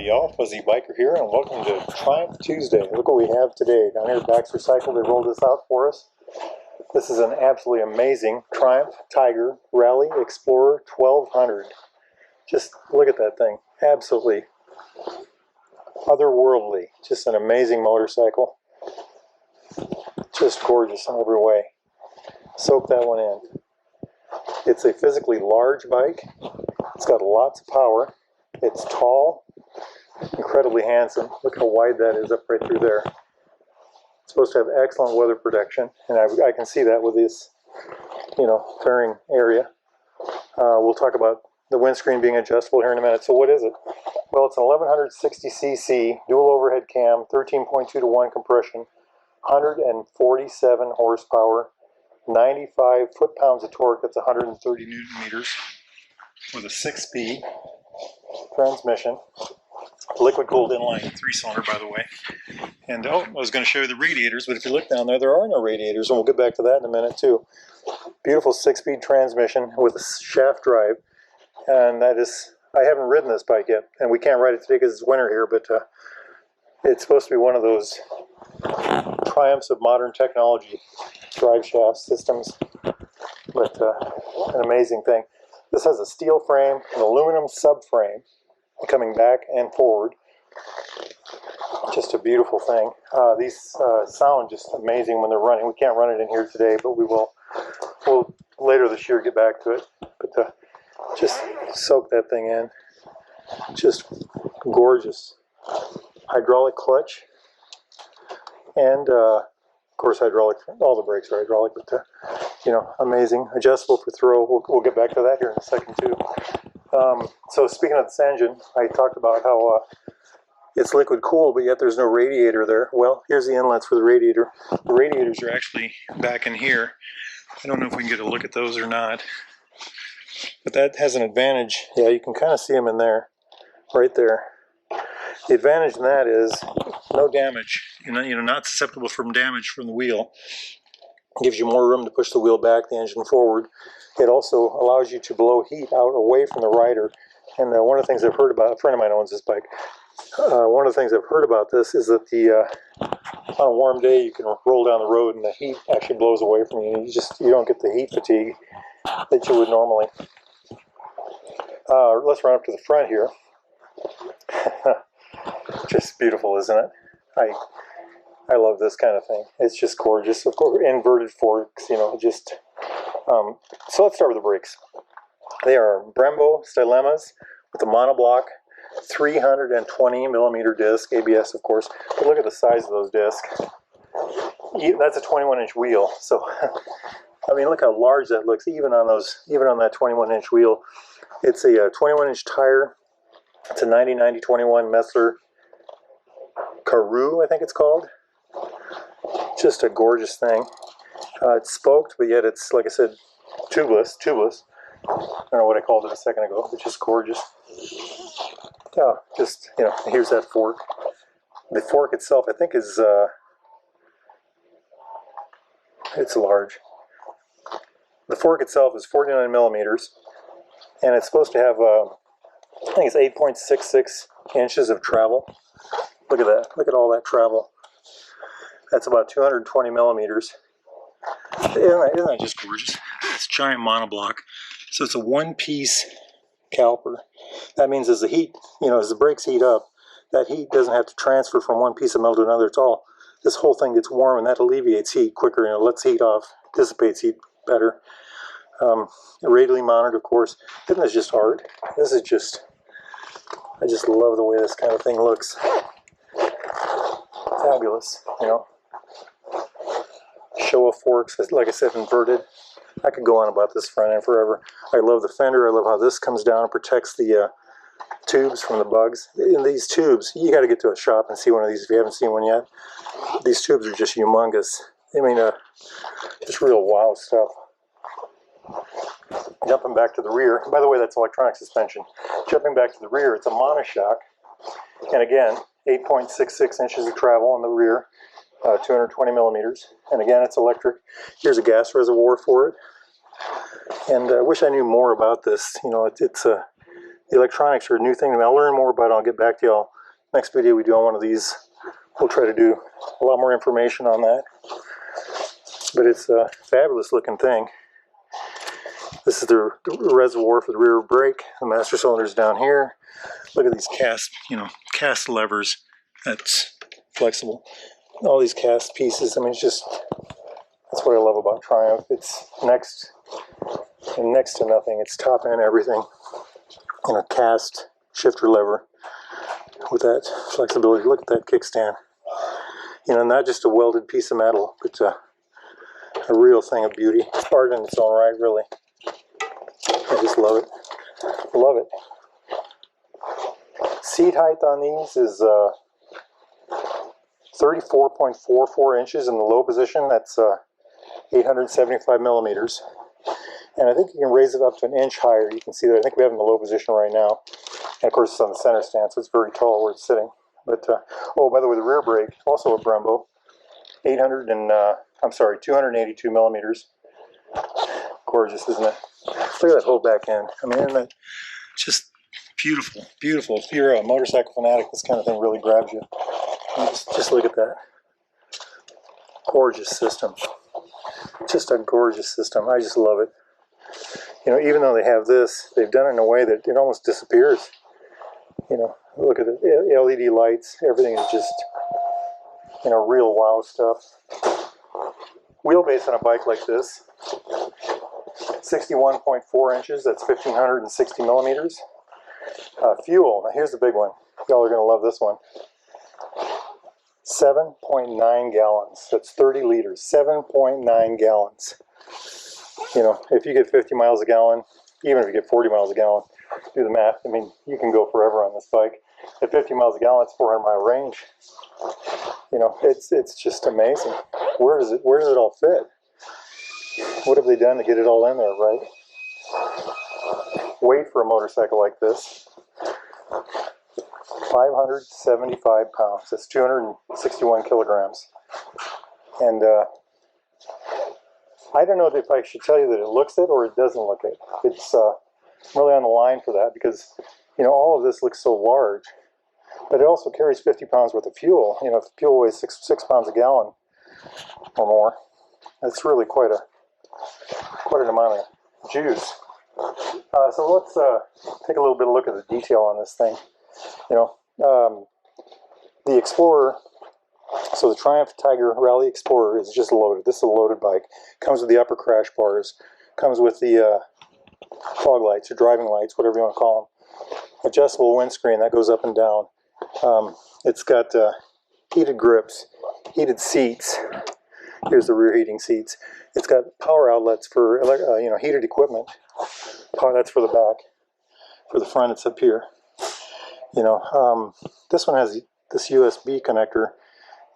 Howdy y'all, Fuzzy Biker here, and welcome to Triumph Tuesday. Look what we have today. Down here at Baxter Cycle, they rolled this out for us. This is an absolutely amazing Triumph Tiger Rally Explorer 1200. Just look at that thing. Absolutely otherworldly. Just an amazing motorcycle. Just gorgeous in every way. Soak that one in. It's a physically large bike. It's got lots of power. It's tall, incredibly handsome. Look how wide that is up right through there. It's supposed to have excellent weather protection, and I can see that with this, fairing area. We'll talk about the windscreen being adjustable here in a minute. So what is it? Well, it's an 1160cc dual overhead cam, 13.2 to 1 compression, 147 horsepower, 95 foot-pounds of torque. That's 130 newton meters with a 6-speed transmission. Liquid cooled inline 3-cylinder, by the way. And I was going to show you the radiators, but if you look down there, there are no radiators, and we'll get back to that in a minute too. Beautiful 6-speed transmission with a shaft drive, and that is, I haven't ridden this bike yet, and we can't ride it today because it's winter here, but it's supposed to be one of those triumphs of modern technology, drive shaft systems, but an amazing thing. This has a steel frame, an aluminum subframe, coming back and forward. Just a beautiful thing. These sound just amazing when they're running. We can't run it in here today, but we'll later this year get back to it. But just soak that thing in. Just gorgeous. Hydraulic clutch. And of course hydraulic, all the brakes are hydraulic, but amazing. Adjustable for throw. We'll get back to that here in a second too. So speaking of this engine, I talked about how it's liquid cooled, but yet there's no radiator there. Well, here's the inlets for the radiator. The radiators are actually back in here. I don't know if we can get a look at those or not, but that has an advantage. Yeah, you can kind of see them in there, right there. The advantage in that is no damage. Not susceptible from damage from the wheel. It gives you more room to push the wheel back, the engine forward. It also allows you to blow heat out away from the rider. And one of the things I've heard about, a friend of mine owns this bike. One of the things I've heard about this is that on a warm day you can roll down the road and the heat actually blows away from you. You don't get the heat fatigue that you would normally. Let's run up to the front here. Just beautiful, isn't it? I love this kind of thing. It's just gorgeous. Of course, inverted forks, So let's start with the brakes. They are Brembo Stylemas with a monoblock 320 millimeter disc, ABS of course. But look at the size of those discs. That's a 21-inch wheel. So, I mean, look how large that looks, even on that 21-inch wheel. It's a 21-inch tire. It's a 90-90-21 Messler Karoo, I think it's called. Just a gorgeous thing. It's spoked, but yet it's, like I said, tubeless. I don't know what I called it a second ago. It's just gorgeous. Here's that fork. The fork itself, I think, is it's large. The fork itself is 49 millimeters, and it's supposed to have, I think it's 8.66 inches of travel. Look at that. Look at all that travel. That's about 220 millimeters. Isn't that just gorgeous? It's giant monoblock. So it's a one-piece caliper. That means as the brakes heat up, that heat doesn't have to transfer from one piece of metal to another. This whole thing gets warm, and that alleviates heat quicker, lets heat off, dissipates heat better. Radially mounted, of course. Isn't this just art? I just love the way this kind of thing looks. Fabulous, Showa forks, like I said, inverted. I could go on about this front end forever. I love the fender. I love how this comes down and protects the tubes from the bugs. In these tubes, you got to get to a shop and see one of these if you haven't seen one yet. These tubes are just humongous. I mean, just real wow stuff. Jumping back to the rear. By the way, that's electronic suspension. Jumping back to the rear, it's a monoshock. And again, 8.66 inches of travel on the rear, 220 millimeters. And again, it's electric. Here's a gas reservoir for it. And I wish I knew more about this. The electronics are a new thing to me. I'll learn more about it. I'll get back to y'all next video we do on one of these, we'll try to do a lot more information on that. But it's a fabulous looking thing. This is the reservoir for the rear brake. The master cylinder's down here. Look at these cast levers. That's flexible. All these cast pieces. I mean, that's what I love about Triumph. It's next to nothing. It's top end everything. And a cast shifter lever with that flexibility. Look at that kickstand. Not just a welded piece of metal, but a real thing of beauty. It's art in its own right, really. I just love it. Love it. Seat height on these is 34.44 inches in the low position. That's 875 millimeters. And I think you can raise it up to an inch higher. You can see that. I think we have it in the low position right now. And of course it's on the center stand, so it's very tall where it's sitting. But, oh, by the way, the rear brake, also a Brembo. 282 millimeters. Gorgeous, isn't it? Look at that whole back end. I mean, isn't that just beautiful, beautiful. If you're a motorcycle fanatic, this kind of thing really grabs you. Just look at that. Gorgeous system. Just a gorgeous system. I just love it. Even though they have this, they've done it in a way that it almost disappears. Look at the LED lights. Everything is just, real wow stuff. Wheelbase on a bike like this, 61.4 inches. That's 1,560 millimeters. Fuel. Now here's the big one. Y'all are going to love this one. 7.9 gallons. That's 30 liters. 7.9 gallons. If you get 50 miles a gallon, even if you get 40 miles a gallon, do the math. I mean, you can go forever on this bike. At 50 miles a gallon, it's 400-mile range. It's just amazing. Where does it all fit? What have they done to get it all in there, right? Weight for a motorcycle like this, 575 pounds. That's 261 kilograms. And I don't know if I should tell you that it looks it or it doesn't look it. It's really on the line for that because, all of this looks so large. But it also carries 50 pounds worth of fuel. If fuel weighs 6 pounds a gallon or more, that's really quite an amount of juice. So let's take a little bit of a look at the detail on this thing. The Explorer, so the Triumph Tiger Rally Explorer is just loaded. This is a loaded bike. Comes with the upper crash bars. Comes with the fog lights or driving lights, whatever you want to call them. Adjustable windscreen, that goes up and down. It's got heated grips, heated seats. Here's the rear heating seats. It's got power outlets for heated equipment. That's for the back. For the front, it's up here. This one has this USB connector,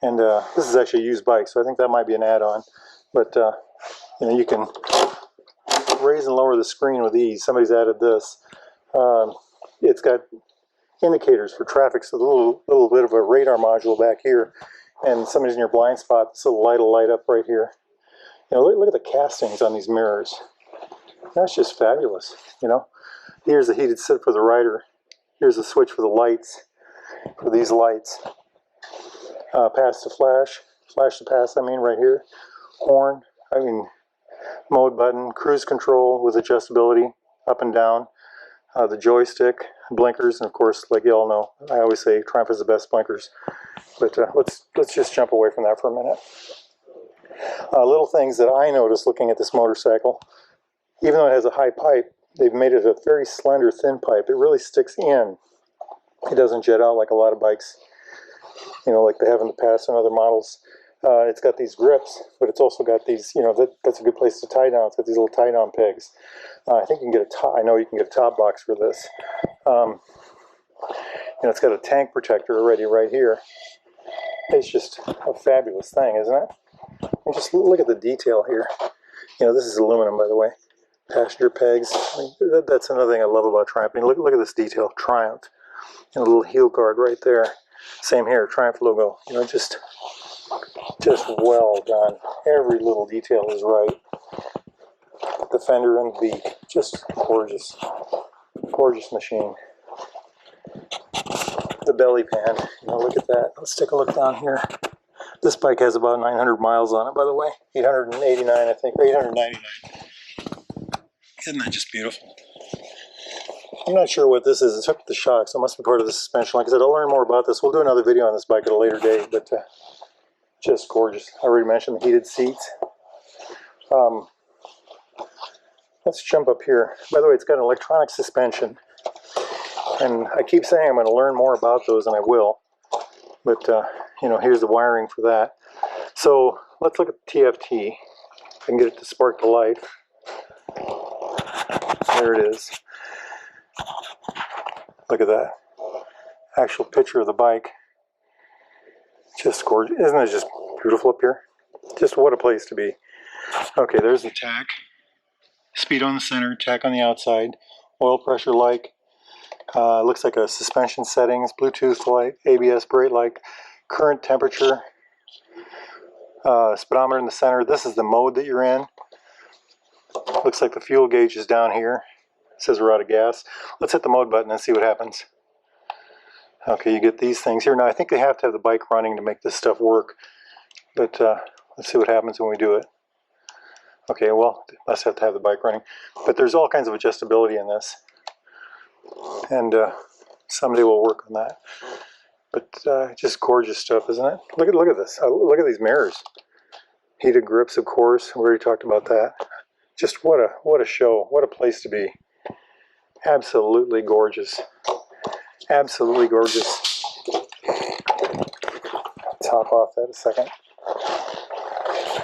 and this is actually a used bike, so I think that might be an add-on. But you can raise and lower the screen with ease. Somebody's added this. It's got indicators for traffic, so the little bit of a radar module back here, and somebody's in your blind spot, so the light will light up right here. Look at the castings on these mirrors. That's just fabulous. Here's the heated seat for the rider. Here's the switch for the lights, for these lights. Pass to flash to pass, right here. Horn, mode button, cruise control with adjustability up and down. The joystick, blinkers, and of course, like you all know, I always say Triumph is the best blinkers. But let's just jump away from that for a minute. Little things that I noticed looking at this motorcycle, even though it has a high pipe, they've made it a very slender, thin pipe. It really sticks in. It doesn't jet out like a lot of bikes, like they have in the past on other models. It's got these grips, but it's also got these, that's a good place to tie down. It's got these little tie down pegs. I think you can get I know you can get a top box for this. It's got a tank protector already right here. It's just a fabulous thing, isn't it? And just look at the detail here. This is aluminum, by the way. Passenger pegs. That's another thing I love about Triumph. Look at this detail. Triumph. And a little heel guard right there. Same here. Triumph logo. Just well done. Every little detail is right. The fender and the beak. Just gorgeous. Gorgeous machine. The belly pan. You know, look at that. Let's take a look down here. This bike has about 900 miles on it, by the way. 889, I think, or 899. Isn't that just beautiful? I'm not sure what this is. It's hooked to the shock, so it must be part of the suspension. Like I said, I'll learn more about this. We'll do another video on this bike at a later date, but just gorgeous. I already mentioned the heated seats. Let's jump up here. By the way, it's got an electronic suspension. And I keep saying I'm going to learn more about those, and I will. But, you know, here's the wiring for that. So let's look at the TFT. I can get it to spark the light. There it is. Look at that. Actual picture of the bike. Just gorgeous. Isn't it just beautiful up here? Just what a place to be. Okay, there's the tach. Speed on the center, tach on the outside. Oil pressure light. Looks like a suspension settings, Bluetooth light, ABS brake light, current temperature, speedometer in the center. This is the mode that you're in. Looks like the fuel gauge is down here. It says we're out of gas. Let's hit the mode button and see what happens. Okay, you get these things here. Now I think they have to have the bike running to make this stuff work. But let's see what happens when we do it. Okay, well, must have to have the bike running. But there's all kinds of adjustability in this. And someday we'll work on that. But just gorgeous stuff, isn't it? Look at this. Look at these mirrors. Heated grips, of course. We already talked about that. Just what a show. What a place to be. Absolutely gorgeous. Absolutely gorgeous. Top off that a second.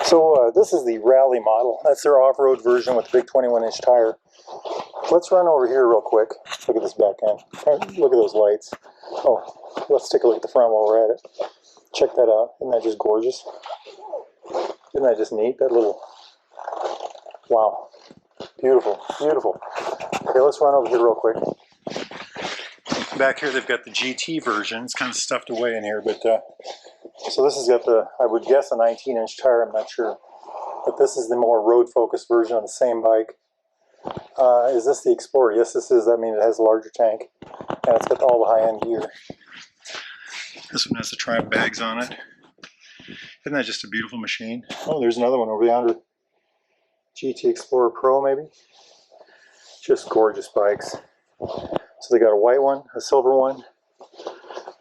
So this is the Rally model. That's their off-road version with the big 21-inch tire. Let's run over here real quick. Look at this back end. Look at those lights. Oh, let's take a look at the front while we're at it. Check that out. Isn't that just gorgeous? Isn't that just neat? That little... Wow. Beautiful. Beautiful. Okay, let's run over here real quick. Back here they've got the GT version. It's kind of stuffed away in here, but... so this has got the, I would guess, a 19-inch tire. I'm not sure. But this is the more road-focused version on the same bike. Is this the Explorer? Yes, this is. That means it has a larger tank. And it's got all the high-end gear. This one has the Triumph bags on it. Isn't that just a beautiful machine? Oh, there's another one over yonder. GT Explorer Pro, maybe? Just gorgeous bikes. So they got a white one, a silver one,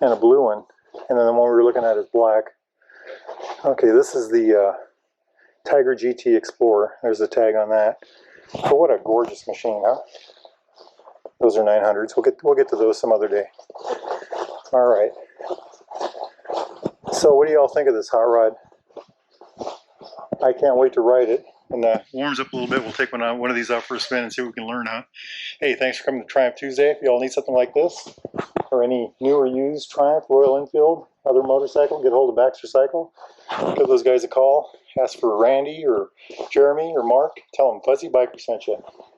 and a blue one. And then the one we were looking at is black. Okay, this is the Tiger GT Explorer. There's the tag on that. But what a gorgeous machine, huh? Those are 900s. We'll get to those some other day. All right. So what do y'all think of this hot rod? I can't wait to ride it. When it warms up a little bit, we'll take one of these out for a spin and see what we can learn, huh? Hey, thanks for coming to Triumph Tuesday. If y'all need something like this, or any new or used Triumph, Royal Enfield, other motorcycle, get a hold of Baxter Cycle. Give those guys a call. Ask for Randy or Jeremy or Mark. Tell them Fuzzy Biker sent you.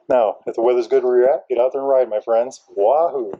Now, if the weather's good where you're at, get out there and ride, my friends. Wahoo!